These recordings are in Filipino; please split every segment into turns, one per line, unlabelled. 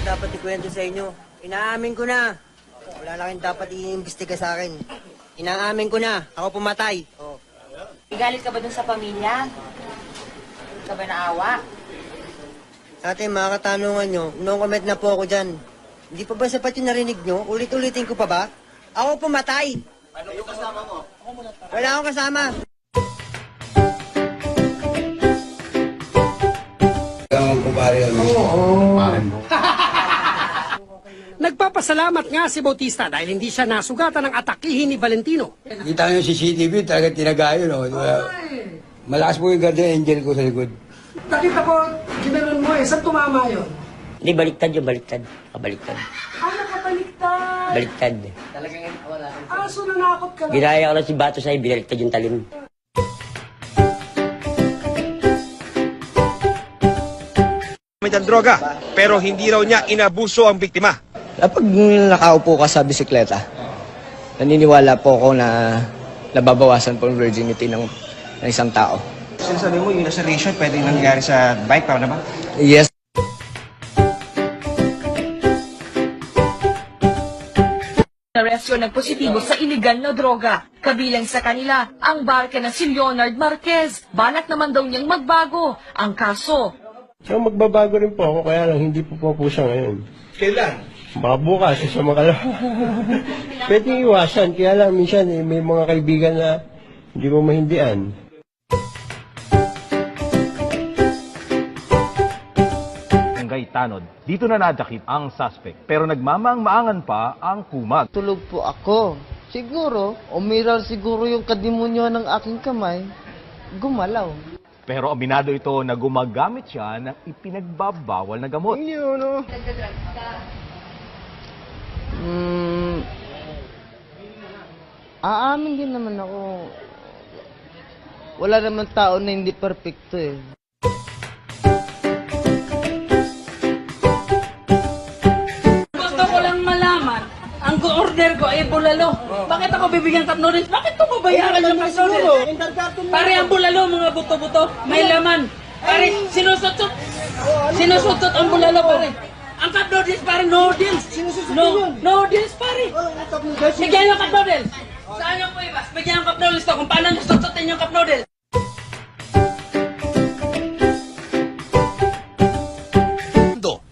dapat ikwento sa inyo. Inaamin ko na. Wala na kayong dapat i-imbestiga sa akin. Inaamin ko na. Ako pumatay. Oh.
Galit ka ba dun sa pamilya? Galit ka ba naawa?
Ate, mga katanungan nyo, no-comment na po ako dyan. Hindi pa ba sapat yung narinig nyo? Ulit-ulitin ko pa ba? Ako pumatay. Ano yung kasama mo? Wala akong kasama.
Nagpapasalamat nga si Bautista dahil hindi siya nasugatan ng atakihin ni Valentino.
Kita nyo si CCTV, talaga tinagayo, no? Malakas po yung guardian angel ko sa likod.
Nakita ko, ginanon mo eh. Saan tumama yun?
Hindi, baliktad yung baliktad. Kabaliktad.
Nakabaliktad.
Baliktad.
So nanakot ka lang.
Ginaya ko lang si Bato sa'yo, binaliktad yung talim.
Ng droga, pero hindi raw niya inabuso ang biktima.
Kapag nakaupo ka sa bisikleta, naniniwala po ako na nababawasan po ang virginity ng isang tao.
Sinasabi mo yung laceration pwedeng nangyari sa bike, tama na ba?
Yes.
Arestyo ng positibo sa iligal na droga. Kabilang sa kanila, ang barka na si Leonard Marquez. Balak naman daw niyang magbago ang kaso.
So magbabago rin po ako, kaya lang hindi po siya ngayon.
Kailan?
Baka bukas, sa makalawa. Pwede iwasan, kaya lang minsan may mga kaibigan na hindi mo mahindian.
Barangay Tanod. Dito na nadakip ang suspect pero nagmamaang-maangan pa ang kumag.
Tulog po ako. Siguro, umiral siguro yung kadimonyo ng aking kamay. Gumalaw.
Pero aminado ito na gumagamit siya ng ipinagbabawal na gamot.
Aamin din naman ako. Wala naman tao na hindi perfecto eh.
Gusto ko lang malaman, ang order ko ay bulalo. Bakit ako bibigyan cup noodles? Bakit ko babayaran yung cup noodles? Pare ang bulalo, mga buto-buto, may laman. Pare, sinusutot ang bulalo, pare. Ang cup noodles, pare, noodles. Noodles, pare. Bigyan yung cup noodles. Saan yung po ibas? Bigyan yung cup noodles to kung paano nasututin yung cup noodles.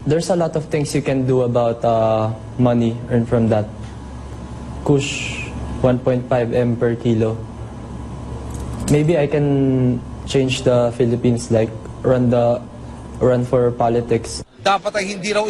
There's a lot of things you can do about money earned from that. Kush, 1.5 M per kilo. Maybe I can change the Philippines, like run for politics.
Dapat ay hindi raw